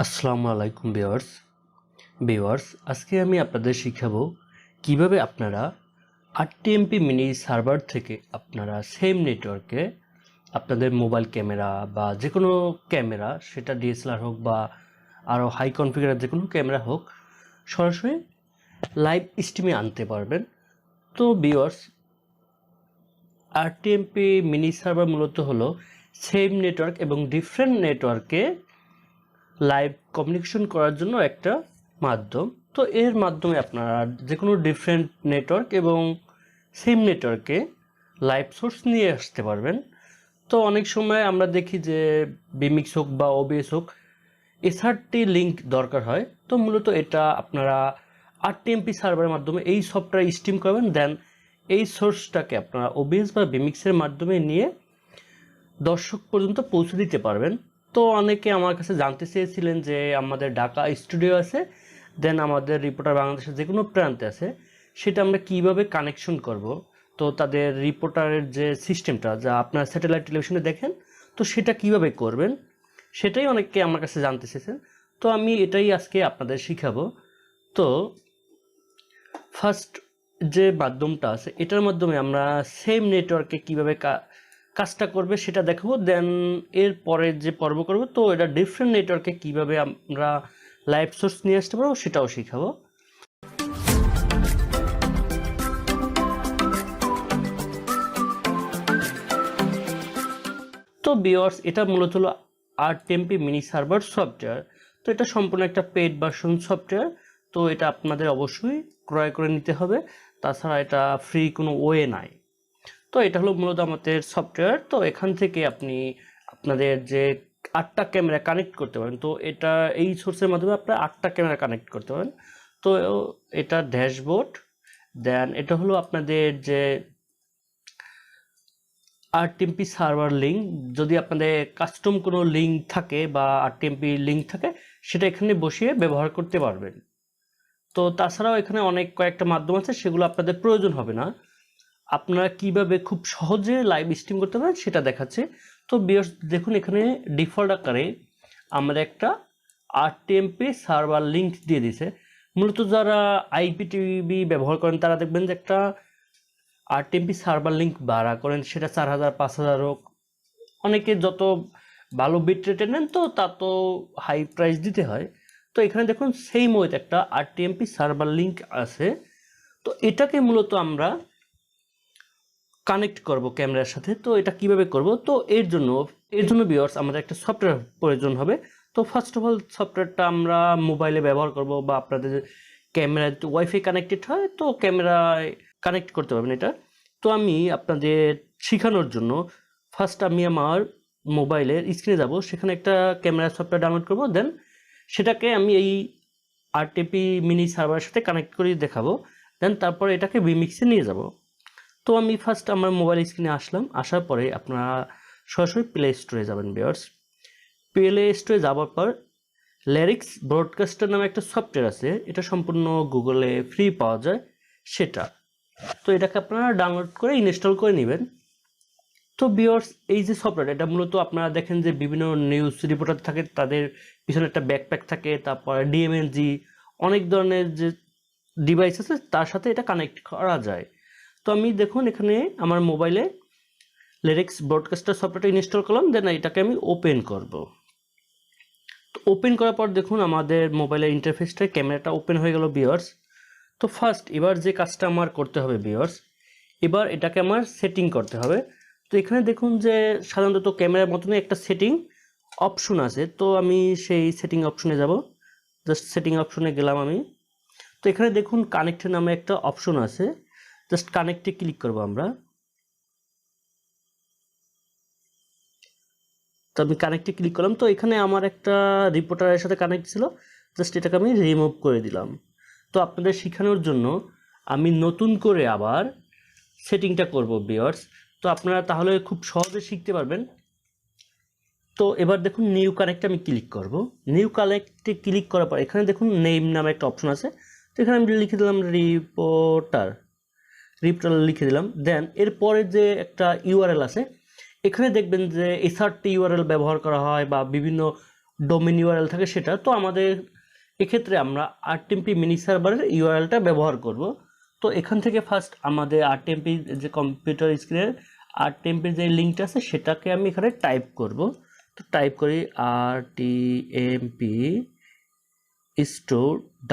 আসসালামু আলাইকুম ভিউয়ার্স আজকে আমি আপনাদের শিখাবো কিভাবে আপনারা আরটিএমপি মিনি সার্ভার থেকে আপনারা সেম নেটওয়ার্কে আপনাদের মোবাইল ক্যামেরা বা যে কোনো ক্যামেরা, সেটা ডিএসএলআর হোক বা আরও হাই কনফিগারের যে কোনো ক্যামেরা হোক, সরাসরি লাইভ স্ট্রিমে আনতে পারবেন। তো ভিউয়ার্স, আরটিএমপি মিনি সার্ভার মূলত হলো সেম নেটওয়ার্ক এবং ডিফারেন্ট নেটওয়ার্কে লাইভ কমিউনিকেশন করার জন্য একটা মাধ্যম। তো এর মাধ্যমে আপনারা যে কোনো ডিফারেন্ট নেটওয়ার্ক এবং সেম নেটওয়ার্কে লাইভ সোর্স নিয়ে আসতে পারবেন। তো অনেক সময় আমরা দেখি যে vMix হোক বা ওবিএস হোক, এসআরটি লিঙ্ক দরকার হয়। তো মূলত এটা আপনারা আরটিএমপি সার্ভারের মাধ্যমে এই সফটওয়্যার স্ট্রিম করবেন, দেন এই সোর্সটাকে আপনারা ওবিএস বা vMixের মাধ্যমে নিয়ে দর্শক পর্যন্ত পৌঁছে দিতে পারবেন। তো অনেকে আমার কাছে জানতে চেয়েছিলেন যে আমাদের ঢাকা স্টুডিও আছে, দেন আমাদের রিপোর্টার বাংলাদেশের যে কোনো প্রান্তে আছে, সেটা আমরা কিভাবে কানেকশন করব। তো তাদের রিপোর্টারের যে সিস্টেমটা যা আপনার স্যাটেলাইট টেলিভিশনে দেখেন, তো সেটা কিভাবে করবেন সেটাই অনেকে আমার কাছে জানতে চেয়েছেন। তো আমি এটাই আজকে আপনাদের শিখাবো। তো ফার্স্ট যে মাধ্যমটা আছে, এটার মাধ্যমে আমরা সেম নেটওয়ার্কে কিভাবে কাজটা করবে সেটা দেখাবো। দেন এর পরে যে পর্ব করব, তো এটা ডিফারেন্ট নেটওয়ার্কে কিভাবে আমরা লাইভ সোর্স নিয়ে আসতে পারবো সেটাও শিখাবো। তো ভিউয়ার্স, এটা মূলত হলো আরটিএমপি মিনি সার্ভার সফটওয়্যার। তো এটা সম্পূর্ণ একটা পেড ভার্সন সফটওয়্যার। তো এটা আপনাদের অবশ্যই ক্রয় করে নিতে হবে, তাছাড়া এটা ফ্রি কোনো ওয়ে নাই। তো এটা হলো মূলত আমাদের সফটওয়্যার। তো এখান থেকে আপনি আপনাদের যে 8টা ক্যামেরা কানেক্ট করতে পারেন। তো এটা এই সোর্সের মাধ্যমে আপনারা 8টা ক্যামেরা কানেক্ট করতে পারেন। তো এটা ড্যাশবোর্ড, দেন এটা হলো আপনাদের যে আরটিএমপি সার্ভার লিঙ্ক। যদি আপনাদের কাস্টম কোনো লিঙ্ক থাকে বা আরটিএমপি লিঙ্ক থাকে, সেটা এখানে বসিয়ে ব্যবহার করতে পারবেন। তো তাছাড়াও এখানে অনেক কয়েকটা মাধ্যম আছে, সেগুলো আপনাদের প্রয়োজন হবে না। আপনারা কিভাবে খুব সহজে লাইভ স্ট্রিম করতে পারেন সেটা দেখাচ্ছে। তো ভিউয়ার্স দেখুন, এখানে ডিফল্ট আকারে আমরা একটা আরটিএমপি সার্ভার লিঙ্ক দিয়ে দিয়েছে। মূলত যারা আইপিটিভি ব্যবহার করেন তারা দেখবেন যে একটা আরটিএমপি সার্ভার লিঙ্ক ভাড়া করেন, সেটা 4000 5000 হোক। অনেকে যত ভালো বিট রেটে নেন তো তত হাই প্রাইস দিতে হয়। তো এখানে দেখুন সেই মতো একটা আরটিএমপি সার্ভার লিঙ্ক আছে। তো এটাকে মূলত আমরা কানেক্ট করব ক্যামেরার সাথে। তো এটা কিভাবে করব? তো এর জন্য ভিউয়ার্স আমাদের একটা সফটওয়্যার প্রয়োজন হবে। তো ফার্স্ট অফ অল সফটওয়্যারটা আমরা মোবাইলে ব্যবহার করব, বা আপনাদের ক্যামেরা ওয়াইফাই কানেক্টেড হয় তো ক্যামেরায় কানেক্ট করতে পারবেন এটা। তো আমি আপনাদের শেখানোর জন্য ফার্স্ট আমি আমার মোবাইলের স্ক্রিনে যাব, সেখানে একটা ক্যামেরা সফটওয়্যার ডাউনলোড করব, দেন সেটাকে আমি এই আরটিএমপি মিনি সার্ভারের সাথে কানেক্ট করে দেখাবো। দেন তারপর এটাকে vMixে নিয়ে যাব। তো আমি ফার্স্ট আমার মোবাইল স্ক্রিনে আসলাম। আসার পরে আপনারা সরাসরি প্লে স্টোরে যাবেন ভিউয়ার্স। প্লে স্টোরে যাওয়ার পর ল্যারিক্স ব্রডকাস্টার নামে একটা সফটওয়্যার আছে, এটা সম্পূর্ণ গুগলে ফ্রি পাওয়া যায় সেটা। তো এটাকে আপনারা ডাউনলোড করে ইনস্টল করে নেবেন। তো ভিউয়ার্স, এই যে সফটওয়্যার, এটা মূলত আপনারা দেখেন যে বিভিন্ন নিউজ রিপোর্টার থাকে, তাদের পিছনে একটা ব্যাকপ্যাক থাকে, তারপরে ডিএমএনজি অনেক ধরনের যে ডিভাইস আছে তার সাথে এটা কানেক্ট করা যায়। তো আমি দেখুন এখানে আমার মোবাইলে ল্যারিক্স ব্রডকাস্টার সফটওয়্যারটা ইনস্টল করলাম, দেন এটাকে আমি ওপেন করব। তো ওপেন করার পর দেখুন আমাদের মোবাইলের ইন্টারফেসটা ক্যামেরাটা ওপেন হয়ে গেল ভিউয়ার্স। তো ফার্স্ট এবার যে কাজটা আমার করতে হবে ভিউয়ার্স, এবার এটাকে আমার সেটিং করতে হবে। তো এখানে দেখুন যে সাধারণত ক্যামেরার মতনই একটা সেটিং অপশন আছে। তো আমি সেই সেটিং অপশনে যাব, জাস্ট সেটিং অপশনে গেলাম আমি। তো এখানে দেখুন কানেক্ট নামে একটা অপশন আছে, জাস্ট কানেক্টে ক্লিক করব আমরা। তো আমি কানেক্টে ক্লিক করলাম। তো এখানে আমার একটা রিপোর্টারের সাথে কানেক্ট ছিল, জাস্ট এটাকে আমি রিমুভ করে দিলাম। তো আপনাদের শেখানোর জন্য আমি নতুন করে আবার সেটিংটা করব ভিউয়ার্স। তো আপনারা তাহলে খুব সহজে শিখতে পারবেন। তো এবার দেখুন নিউ কানেক্টে আমি ক্লিক করব। নিউ কানেক্টে ক্লিক করার পর এখানে দেখুন নেম নামে একটা অপশন আছে। তো এখানে আমি লিখে দিলাম রিপোর্টার লিখে দিলাম। দেন এরপরে যে একটা ইউআরএল আছে, এখানে দেখবেন যে এসআরটি ইউআরএল ব্যবহার করা হয় বা বিভিন্ন ডোমেন ইউআরএল থাকে সেটা। তো আমাদের এক্ষেত্রে আমরা RTMP মিনি সার্ভারের ইউআরএলটা ব্যবহার করব। তো এখান থেকে ফার্স্ট আমাদের RTMP যে কম্পিউটার স্ক্রিনের RTMP যে লিঙ্কটা আছে সেটাকে আমি এখানে টাইপ করব। তো টাইপ করি RTMP স্টোর /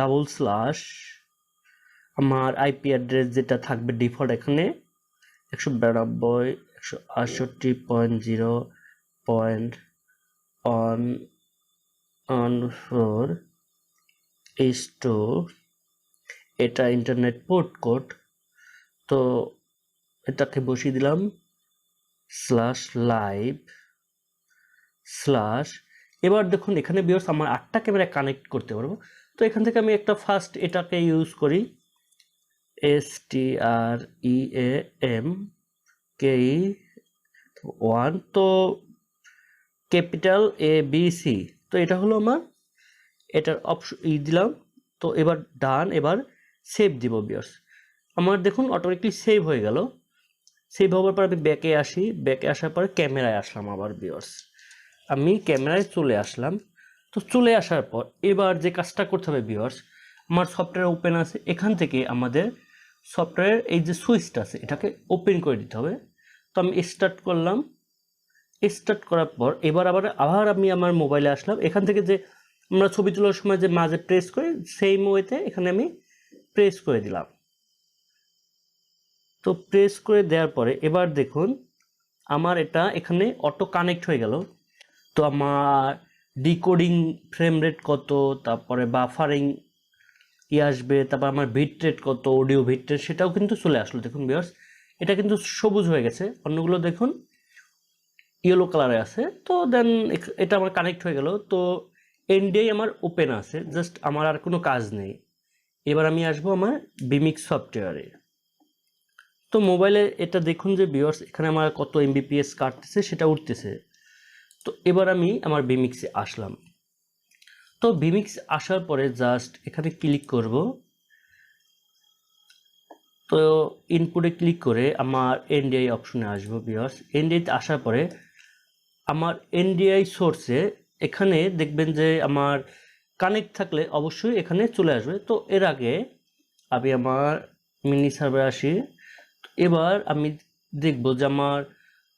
আমার আইপি অ্যাড্রেস যেটা থাকবে ডিফল্ট এখানে 192.168.114 স্টোর, এটা ইন্টারনেট পোর্ট কোড। তো এটাকে বসিয়ে দিলাম /live/। এবার দেখুন এখানে ভিউয়ার্স আমার 8টা ক্যামেরা কানেক্ট করতে পারবো। তো এখান থেকে আমি একটা ফার্স্ট এটাকে ইউজ করি STREAMKE1, তো ক্যাপিটাল ABC। তো এটা হলো আমার এটার অপশন দিলাম। তো এবার ডান, এবার সেভ দিব ভিউয়ার্স। আমার দেখুন অটোমেটিকলি সেভ হয়ে গেল। সেভ হওয়ার পর আমি ব্যাকে আসি, ব্যাকে আসার পরে ক্যামেরায় আসলাম আবার ভিউয়ার্স। আমি ক্যামেরায় চলে আসলাম। তো চলে আসার পর এবার যে কাজটা করতে হবে ভিউয়ার্স, আমার সফটওয়্যার ওপেন আছে, এখান থেকে আমাদের সফটওয়্যার এই যে সুইচটা আছে এটাকে ওপেন করে দিতে হবে। তো আমি স্টার্ট করলাম। স্টার্ট করার পর এবার আবার আমি আমার মোবাইলে আসলাম। এখান থেকে যে আমরা ছবি তোলার সময় যে মাঝে প্রেস করি সেম ওয়েতে এখানে আমি প্রেস করে দিলাম। তো প্রেস করে দেওয়ার পরে এবার দেখুন আমার এটা এখানে অটো কানেক্ট হয়ে গেল। তো আমার ডিকোডিং ফ্রেম রেট কত, তারপরে বাফারিং আসবে, তারপর আমার বিট রেট কত, অডিও বিট রেট সেটাও কিন্তু চলে আসলো। দেখুন ভিউয়ার্স এটা কিন্তু সবুজ হয়ে গেছে, অন্যগুলো দেখুন ইয়েলো কালারে আছে। তো দেন এটা আমার কানেক্ট হয়ে গেল। তো এনডিআই আমার ওপেন আছে, জাস্ট আমার আর কোনো কাজ নেই। এবার আমি আসবো আমার vMix সফটওয়্যারে। তো মোবাইলে এটা দেখুন যে ভিউয়ার্স এখানে আমার কত MBPS কাটতেছে সেটা উঠতেছে। তো এবার আমি আমার vMix-এ আসলাম। তো vMix আসার পরে জাস্ট এখানে ক্লিক করব। তো ইনপুটে ক্লিক করে আমার এনডিআই অপশনে আসবো ভিউয়ার্স। এনডিআইতে আসার পরে আমার এনডিআই সোর্সে এখানে দেখবেন যে আমার কানেক্ট থাকলে অবশ্যই এখানে চলে আসবে। তো এর আগে আমি আমার মিনি সার্ভারে আসি। এবার আমি দেখব যে আমার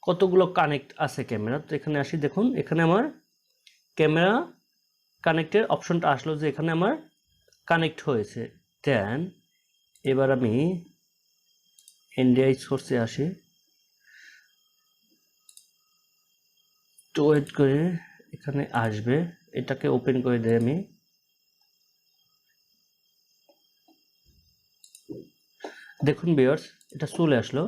কতগুলো কানেক্ট আছে ক্যামেরা। তো এখানে আসি, দেখুন এখানে আমার ক্যামেরা কানেক্টের অপশনটা আসলো যে এখানে আমার কানেক্ট হয়েছে। দেন এবার আমি এনডিআই সোর্সে আসি। তো ওয়েট করে এখানে আসবে, এটাকে ওপেন করে দেয় আমি। দেখুন ভিউয়ার্স এটা চলে আসলো।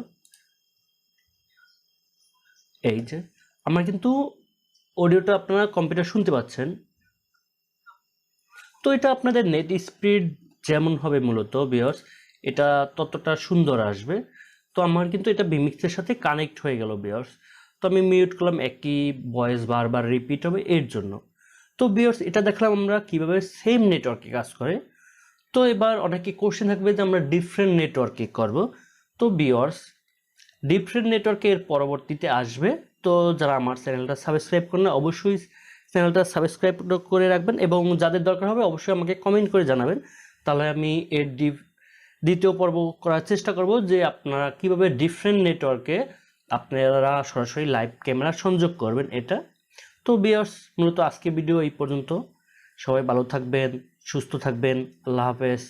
এই যে আমার কিন্তু অডিওটা আপনারা কম্পিউটার শুনতে পাচ্ছেন। তো এটা আপনাদের নেট স্পিড যেমন হবে মূলত ভিউয়ার্স এটা ততটা সুন্দর আসবে। তো আমার কিন্তু এটা vMix-এর সাথে কানেক্ট হয়ে গেল ভিউয়ার্স। তো আমি মিউট করলাম, একই ভয়েস বারবার রিপিট হবে এর জন্য। তো ভিউয়ার্স এটা দেখলাম আমরা কিভাবে সেম নেটওয়ার্কে কাজ করে। তো এবার অনেকে কোশ্চেন থাকবে যে আমরা ডিফারেন্ট নেটওয়ার্কে করব। তো ভিউয়ার্স ডিফারেন্ট নেটওয়ার্কে এর পরবর্তীতে আসবে। তো যারা আমার চ্যানেলটা সাবস্ক্রাইব করেন অবশ্যই চ্যানেলটা সাবস্ক্রাইব করে রাখবেন, এবং যাদের দরকার হবে অবশ্যই আমাকে কমেন্ট করে জানাবেন। তাহলে আমি এর দ্বিতীয় পর্ব করার চেষ্টা করব যে আপনারা কিভাবে ডিফারেন্ট নেটওয়ার্কে আপনারা সরাসরি লাইভ ক্যামেরা সংযোগ করবেন এটা। তো ভিউয়ার্স মূলত আজকে ভিডিও এই পর্যন্ত। সবাই ভালো থাকবেন, সুস্থ থাকবেন। আল্লাহ হাফেজ।